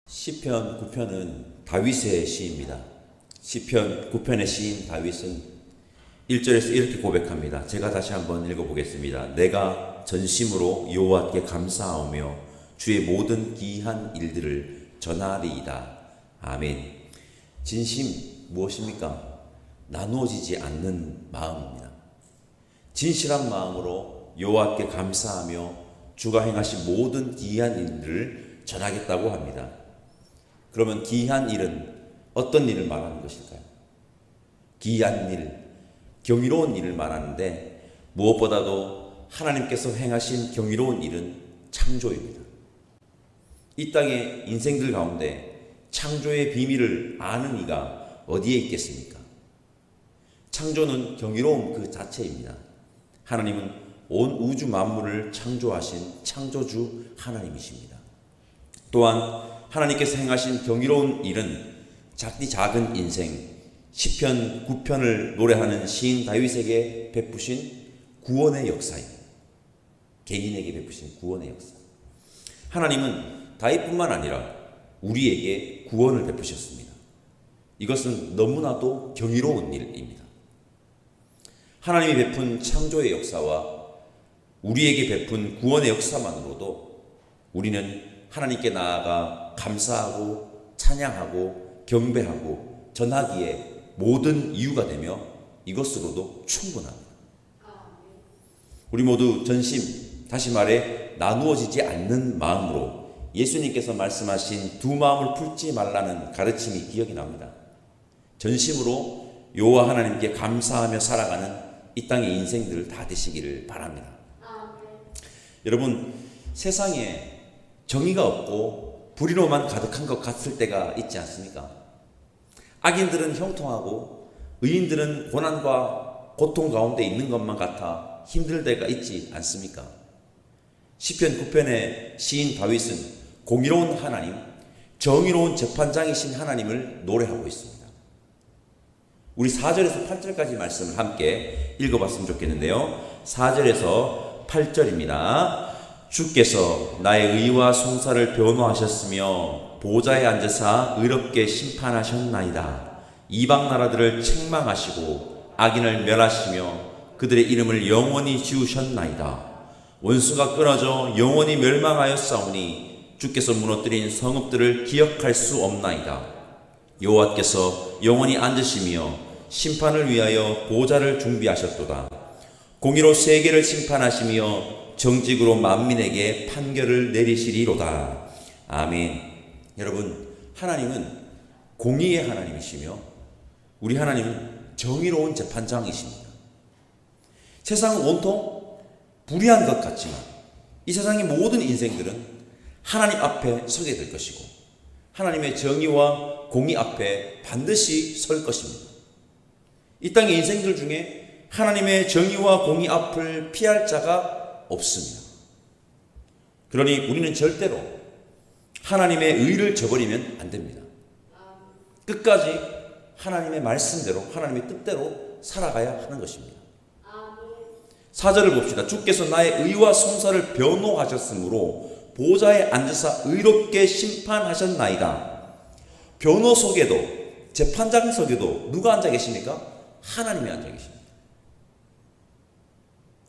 시편 9편은 다윗의 시입니다. 시편 9편의 시인 다윗은 1절에서 이렇게 고백합니다. 제가 다시 한번 읽어보겠습니다. 내가 전심으로 여호와께 감사하며 주의 모든 기이한 일들을 전하리이다. 아멘. 진심 무엇입니까? 나누어지지 않는 마음입니다. 진실한 마음으로 여호와께 감사하며 주가 행하신 모든 기이한 일들을 전하겠다고 합니다. 그러면 기이한 일은 어떤 일을 말하는 것일까요? 기이한 일, 경이로운 일을 말하는데 무엇보다도 하나님께서 행하신 경이로운 일은 창조입니다. 이 땅의 인생들 가운데 창조의 비밀을 아는 이가 어디에 있겠습니까? 창조는 경이로움 그 자체입니다. 하나님은 온 우주 만물을 창조하신 창조주 하나님이십니다. 또한 하나님께서 행하신 경이로운 일은 작디 작은 인생, 시편 9편을 노래하는 시인 다윗에게 베푸신 구원의 역사입니다. 개인에게 베푸신 구원의 역사. 하나님은 다윗뿐만 아니라 우리에게 구원을 베푸셨습니다. 이것은 너무나도 경이로운 일입니다. 하나님이 베푼 창조의 역사와 우리에게 베푼 구원의 역사만으로도 우리는 하나님께 나아가 감사하고 찬양하고 경배하고 전하기에 모든 이유가 되며 이것으로도 충분합니다. 우리 모두 전심, 다시 말해 나누어지지 않는 마음으로 예수님께서 말씀하신 두 마음을 풀지 말라는 가르침이 기억이 납니다. 전심으로 여호와 하나님께 감사하며 살아가는 이 땅의 인생들 다 되시기를 바랍니다. 여러분, 세상에 정의가 없고 불의로만 가득한 것 같을 때가 있지 않습니까? 악인들은 형통하고 의인들은 고난과 고통 가운데 있는 것만 같아 힘들 때가 있지 않습니까? 시편 9편의 시인 다윗은 공의로운 하나님, 정의로운 재판장이신 하나님을 노래하고 있습니다. 우리 4절에서 8절까지 말씀을 함께 읽어봤으면 좋겠는데요. 4절에서 8절입니다. 주께서 나의 의와 송사를 변호하셨으며 보좌에 앉으사 의롭게 심판하셨나이다. 이방 나라들을 책망하시고 악인을 멸하시며 그들의 이름을 영원히 지우셨나이다. 원수가 끊어져 영원히 멸망하였사오니 주께서 무너뜨린 성읍들을 기억할 수 없나이다. 여호와께서 영원히 앉으시며 심판을 위하여 보좌를 준비하셨도다. 공의로 세계를 심판하시며 정직으로 만민에게 판결을 내리시리로다. 아멘. 여러분, 하나님은 공의의 하나님이시며 우리 하나님은 정의로운 재판장이십니다. 세상은 온통 불의한 것 같지만 이 세상의 모든 인생들은 하나님 앞에 서게 될 것이고 하나님의 정의와 공의 앞에 반드시 설 것입니다. 이 땅의 인생들 중에 하나님의 정의와 공의 앞을 피할 자가 없습니다. 그러니 우리는 절대로 하나님의 의를 저버리면 안 됩니다. 끝까지 하나님의 말씀대로 하나님의 뜻대로 살아가야 하는 것입니다. 4절을 봅시다. 주께서 나의 의와 송사를 변호하셨으므로 보좌에 앉으사 의롭게 심판하셨나이다. 변호 속에도 재판장 속에도 누가 앉아 계십니까? 하나님이 앉아 계십니다.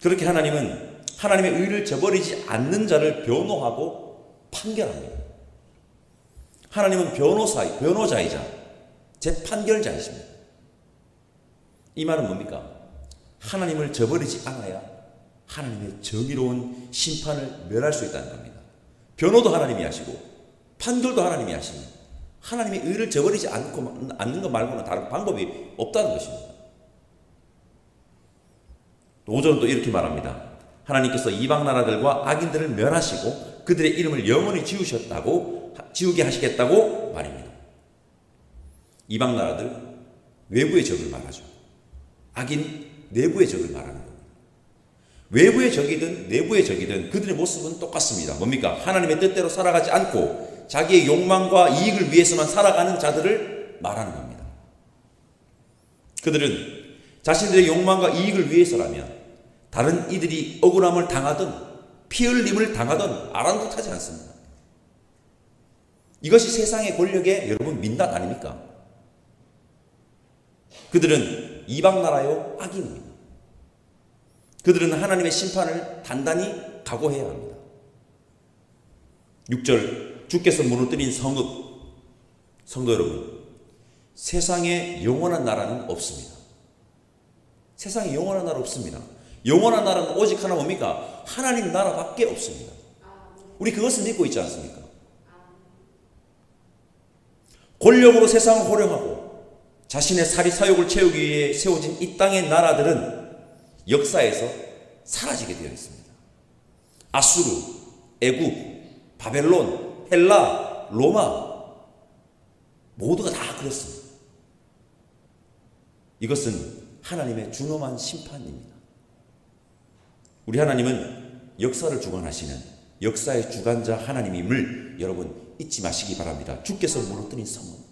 그렇게 하나님은 하나님의 의를 저버리지 않는 자를 변호하고 판결합니다. 하나님은 변호자이자 재판결자이십니다. 이 말은 뭡니까? 하나님을 저버리지 않아야 하나님의 정의로운 심판을 멸할 수 있다는 겁니다. 변호도 하나님이 하시고 판결도 하나님이 하십니다. 하나님의 의를 저버리지 않는 것 말고는 다른 방법이 없다는 것입니다. 5절은 또 이렇게 말합니다. 하나님께서 이방 나라들과 악인들을 멸하시고 그들의 이름을 영원히 지우게 하시겠다고 말입니다. 이방 나라들 외부의 적을 말하죠. 악인 내부의 적을 말하는 겁니다. 외부의 적이든 내부의 적이든 그들의 모습은 똑같습니다. 뭡니까? 하나님의 뜻대로 살아가지 않고 자기의 욕망과 이익을 위해서만 살아가는 자들을 말하는 겁니다. 그들은 자신들의 욕망과 이익을 위해서라면 다른 이들이 억울함을 당하든 피 흘림을 당하든 아랑곳하지 않습니다. 이것이 세상의 권력의 여러분 민낯 아닙니까? 그들은 이방 나라요 악인입니다. 그들은 하나님의 심판을 단단히 각오해야 합니다. 6절 주께서 무너뜨린 성읍. 성도 여러분, 세상에 영원한 나라는 없습니다. 세상에 영원한 나라 없습니다. 영원한 나라는 오직 하나 뭡니까? 하나님 나라밖에 없습니다. 우리 그것을 믿고 있지 않습니까? 권력으로 세상을 호령하고 자신의 사리사욕을 채우기 위해 세워진 이 땅의 나라들은 역사에서 사라지게 되어 있습니다. 아수르, 애굽, 바벨론, 헬라, 로마 모두가 다 그렇습니다. 이것은 하나님의 준엄한 심판입니다. 우리 하나님은 역사를 주관하시는 역사의 주관자 하나님임을 여러분 잊지 마시기 바랍니다. 주께서 무너뜨린 성은.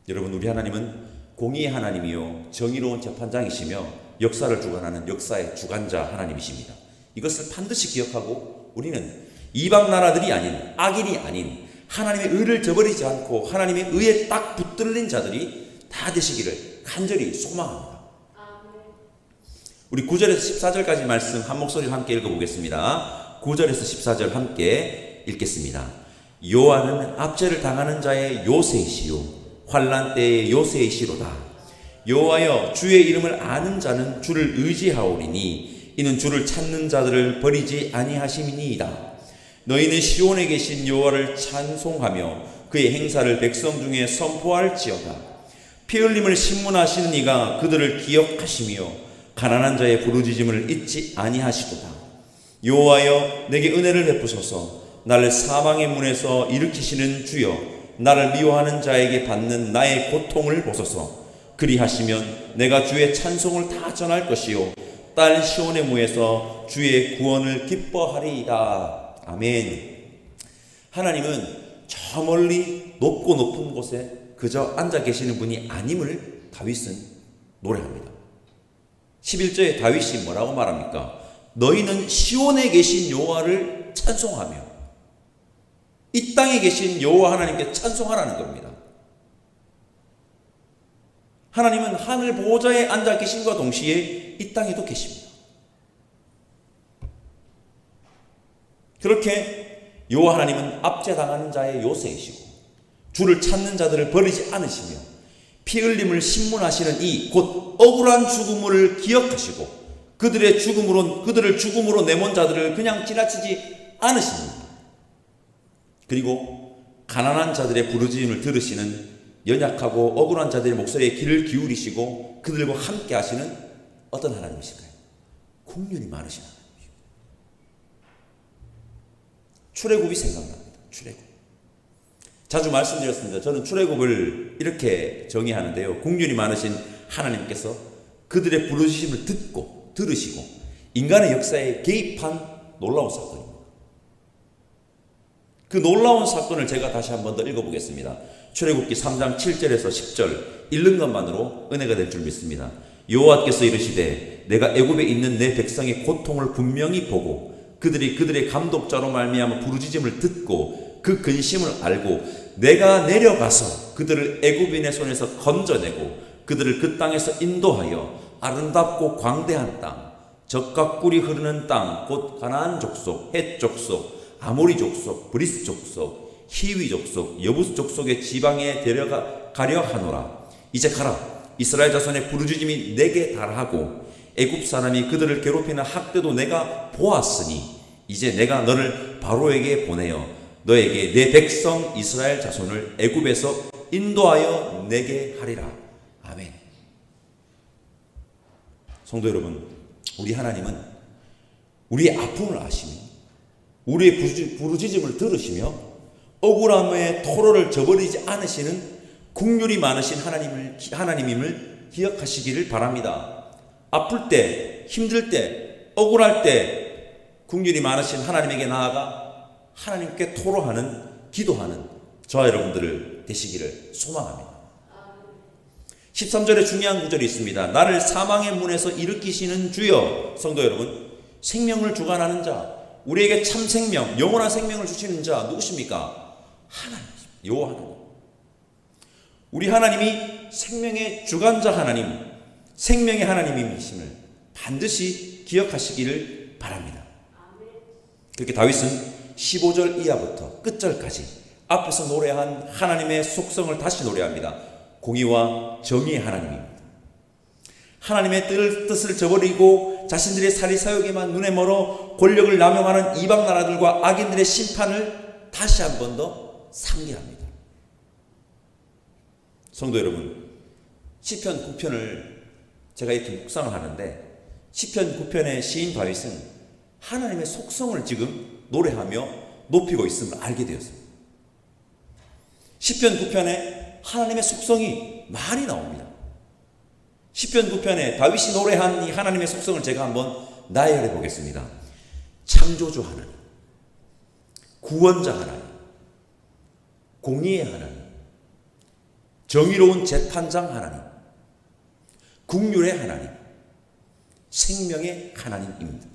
여러분, 우리 하나님은 공의의 하나님이요 정의로운 재판장이시며 역사를 주관하는 역사의 주관자 하나님이십니다. 이것을 반드시 기억하고 우리는 이방 나라들이 아닌, 악인이 아닌 하나님의 의를 저버리지 않고 하나님의 의에 딱 붙들린 자들이 다 되시기를 간절히 소망합니다. 우리 9절에서 14절까지 말씀 한 목소리로 함께 읽어보겠습니다. 9절에서 14절 함께 읽겠습니다. 여호와는 압제를 당하는 자의 요새이시요 환난 때의 요새이시로다. 여호와여, 주의 이름을 아는 자는 주를 의지하오리니 이는 주를 찾는 자들을 버리지 아니하심이니이다. 너희는 시온에 계신 여호와를 찬송하며 그의 행사를 백성 중에 선포할지어다. 피 흘림을 신문하시는 이가 그들을 기억하시며 가난한 자의 부르짖음을 잊지 아니하시도다. 여호와여, 내게 은혜를 베푸소서. 나를 사망의 문에서 일으키시는 주여, 나를 미워하는 자에게 받는 나의 고통을 보소서. 그리하시면 내가 주의 찬송을 다 전할 것이요 딸 시온의 무에서 주의 구원을 기뻐하리이다. 아멘. 하나님은 저 멀리 높고 높은 곳에 그저 앉아 계시는 분이 아님을 다윗은 노래합니다. 11절에 다윗이 뭐라고 말합니까? 너희는 시온에 계신 여호와를 찬송하며, 이 땅에 계신 여호와 하나님께 찬송하라는 겁니다. 하나님은 하늘 보호자에 앉아 계심과 동시에 이 땅에도 계십니다. 그렇게 여호와 하나님은 압제당하는 자의 요새이시고 주를 찾는 자들을 버리지 않으시며 피 흘림을 신문하시는 이 곧 억울한 죽음을 기억하시고 그들을 죽음으로 내몬 자들을 그냥 지나치지 않으십니다. 그리고 가난한 자들의 부르짖음을 들으시는 연약하고 억울한 자들의 목소리에 귀를 기울이시고 그들과 함께 하시는 어떤 하나님이실까요? 긍휼이 많으신 하나님이십니다. 출애굽이 생각납니다. 출애굽. 자주 말씀드렸습니다. 저는 출애굽을 이렇게 정의하는데요. 긍휼이 많으신 하나님께서 그들의 부르짖음을 듣고 들으시고 인간의 역사에 개입한 놀라운 사건입니다. 그 놀라운 사건을 제가 다시 한 번 더 읽어보겠습니다. 출애굽기 3장 7절에서 10절 읽는 것만으로 은혜가 될 줄 믿습니다. 여호와께서 이르시되 내가 애굽에 있는 내 백성의 고통을 분명히 보고 그들의 감독자로 말미암아 부르짖음을 듣고 그 근심을 알고 내가 내려가서 그들을 애굽인의 손에서 건져내고 그들을 그 땅에서 인도하여 아름답고 광대한 땅, 젖과 꿀이 흐르는 땅, 곧 가나안 족속, 헷 족속, 아모리 족속, 브리스 족속, 히위 족속, 여부스 족속의 지방에 데려가려 하노라. 이제 가라. 이스라엘 자손의 부르짖음이 내게 달하고 애굽 사람이 그들을 괴롭히는 학대도 내가 보았으니 이제 내가 너를 바로에게 보내어 너에게 내 백성 이스라엘 자손을 애굽에서 인도하여 내게 하리라. 아멘. 성도 여러분, 우리 하나님은 우리의 아픔을 아시며 우리의 부르짖음을 들으시며 억울함의 토로를 저버리지 않으시는 긍휼이 많으신 하나님임을 기억하시기를 바랍니다. 아플 때, 힘들 때, 억울할 때 긍휼이 많으신 하나님에게 나아가 하나님께 토로하는, 기도하는 저와 여러분들을 되시기를 소망합니다. 13절에 중요한 구절이 있습니다. 나를 사망의 문에서 일으키시는 주여. 성도 여러분, 생명을 주관하는 자, 우리에게 참 생명, 영원한 생명을 주시는 자 누구십니까? 하나님이십니다. 여호와 하나님. 우리 하나님이 생명의 주관자 하나님, 생명의 하나님이심을 반드시 기억하시기를 바랍니다. 그렇게 다윗은 15절 이하부터 끝절까지 앞에서 노래한 하나님의 속성을 다시 노래합니다. 공의와 정의의 하나님입니다. 하나님의 뜻을 저버리고 자신들의 사리사욕에만 눈에 멀어 권력을 남용하는 이방 나라들과 악인들의 심판을 다시 한 번 더 상기합니다. 성도 여러분, 시편 9편을 제가 이렇게 묵상을 하는데 시편 9편의 시인 다윗은 하나님의 속성을 지금 노래하며 높이고 있음을 알게 되었습니다. 시편 9편에 하나님의 속성이 많이 나옵니다. 시편 9편에 다윗이 노래한 이 하나님의 속성을 제가 한번 나열해 보겠습니다. 창조주 하나님, 구원자 하나님, 공의의 하나님, 정의로운 재판장 하나님, 국률의 하나님, 생명의 하나님입니다.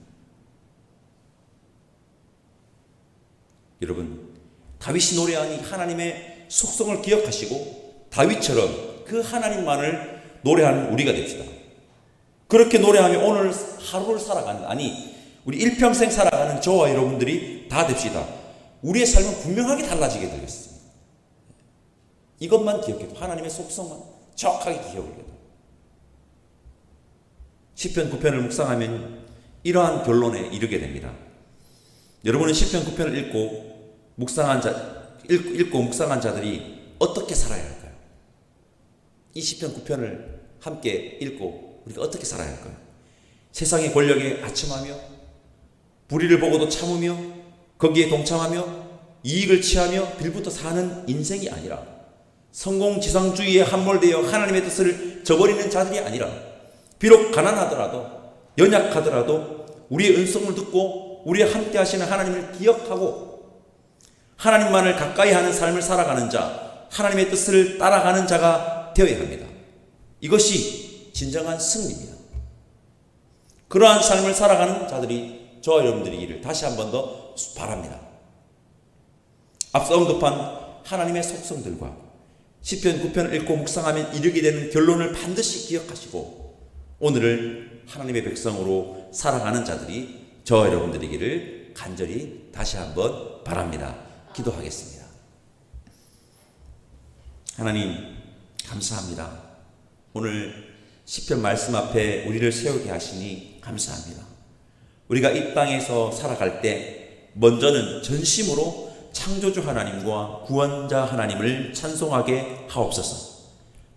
여러분, 다윗이 노래한 이 하나님의 속성을 기억하시고 다윗처럼 그 하나님만을 노래하는 우리가 됩시다. 그렇게 노래하며 오늘 하루를 살아가는, 아니 우리 일평생 살아가는 저와 여러분들이 다 됩시다. 우리의 삶은 분명하게 달라지게 되겠습니다. 이것만 기억해도, 하나님의 속성만 정확하게 기억해도. 시편 9편을 묵상하면 이러한 결론에 이르게 됩니다. 여러분은 시편 9편을 읽고 묵상한 자들이 어떻게 살아야 할까요? 이 시편 9편을 함께 읽고 우리가 어떻게 살아야 할까요? 세상의 권력에 아첨하며 불의를 보고도 참으며 거기에 동참하며 이익을 취하며 빌부터 사는 인생이 아니라 성공지상주의에 함몰되어 하나님의 뜻을 저버리는 자들이 아니라 비록 가난하더라도 연약하더라도 우리의 은총을 듣고 우리와 함께 하시는 하나님을 기억하고 하나님만을 가까이 하는 삶을 살아가는 자, 하나님의 뜻을 따라가는 자가 되어야 합니다. 이것이 진정한 승리입니다. 그러한 삶을 살아가는 자들이 저와 여러분들이기를 다시 한 번 더 바랍니다. 앞서 언급한 하나님의 속성들과 시편 9편을 읽고 묵상하면 이르게 되는 결론을 반드시 기억하시고 오늘을 하나님의 백성으로 살아가는 자들이 저와 여러분들이기를 간절히 다시 한번 바랍니다. 기도하겠습니다. 하나님, 감사합니다. 오늘 시편 말씀 앞에 우리를 세우게 하시니 감사합니다. 우리가 이 땅에서 살아갈 때 먼저는 전심으로 창조주 하나님과 구원자 하나님을 찬송하게 하옵소서.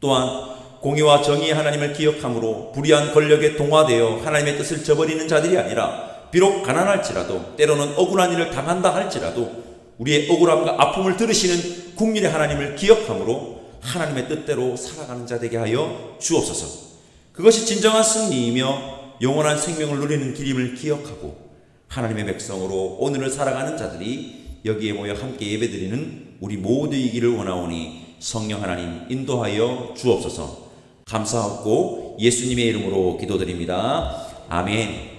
또한 공의와 정의의 하나님을 기억함으로 불의한 권력에 동화되어 하나님의 뜻을 저버리는 자들이 아니라 비록 가난할지라도 때로는 억울한 일을 당한다 할지라도 우리의 억울함과 아픔을 들으시는 국민의 하나님을 기억함으로 하나님의 뜻대로 살아가는 자 되게 하여 주옵소서. 그것이 진정한 승리이며 영원한 생명을 누리는 길임을 기억하고 하나님의 백성으로 오늘을 살아가는 자들이 여기에 모여 함께 예배드리는 우리 모두이기를 원하오니 성령 하나님 인도하여 주옵소서. 감사하고 예수님의 이름으로 기도드립니다. 아멘.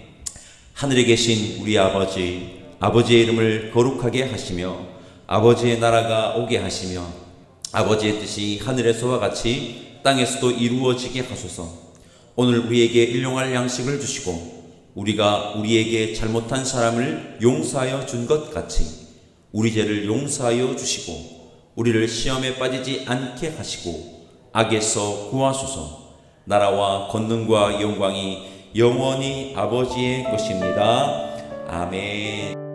하늘에 계신 우리 아버지, 아버지의 이름을 거룩하게 하시며 아버지의 나라가 오게 하시며 아버지의 뜻이 하늘에서와 같이 땅에서도 이루어지게 하소서. 오늘 우리에게 일용할 양식을 주시고 우리가 우리에게 잘못한 사람을 용서하여 준 것 같이 우리 죄를 용서하여 주시고 우리를 시험에 빠지지 않게 하시고 악에서 구하소서. 나라와 권능과 영광이 영원히 아버지의 것입니다. 아멘.